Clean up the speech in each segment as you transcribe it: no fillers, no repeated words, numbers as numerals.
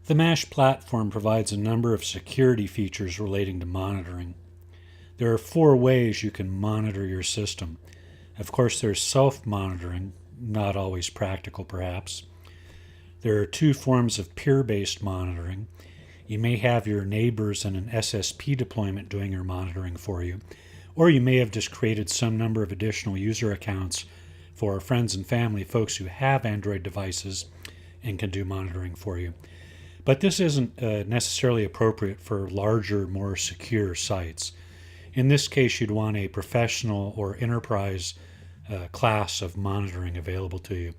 The MASH platform provides a number of security features relating to monitoring. There are 4 ways you can monitor your system. Of course, there's self-monitoring, not always practical perhaps. There are 2 forms of peer-based monitoring. You may have your neighbors in an SSP deployment doing your monitoring for you, or you may have just created some number of additional user accounts for friends and family, folks who have Android devices and can do monitoring for you. But this isn't necessarily appropriate for larger, more secure sites. In this case, you'd want a professional or enterprise class of monitoring available to you.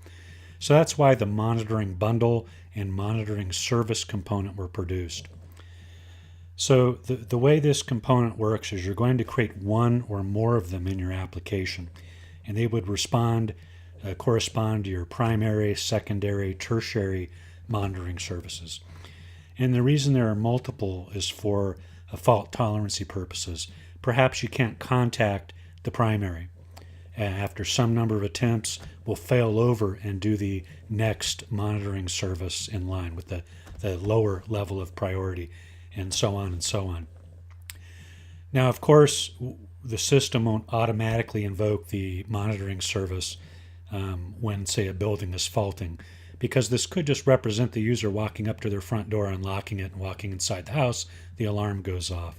So that's why the monitoring bundle and monitoring service component were produced. So the way this component works is you're going to create one or more of them in your application, and they would correspond to your primary, secondary, tertiary monitoring services. And the reason there are multiple is for fault tolerancy purposes. Perhaps you can't contact the primary. After some number of attempts, we'll fail over and do the next monitoring service in line with the lower level of priority, and so on and so on. Now, of course, the system won't automatically invoke the monitoring service when, say, a building is faulting, because this could just represent the user walking up to their front door, unlocking it, and walking inside the house. The alarm goes off.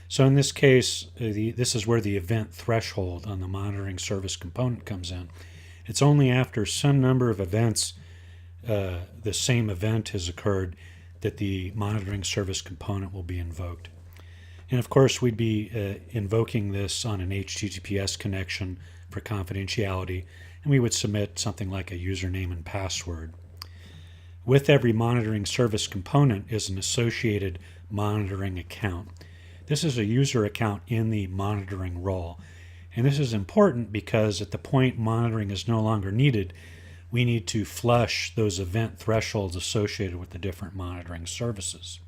So in this case, this is where the event threshold on the monitoring service component comes in. It's only after some number of events, the same event has occurred, that the monitoring service component will be invoked. And of course, we'd be invoking this on an HTTPS connection for confidentiality, and we would submit something like a username and password. With every monitoring service component is an associated monitoring account. This is a user account in the monitoring role. And this is important because at the point monitoring is no longer needed, we need to flush those event thresholds associated with the different monitoring services.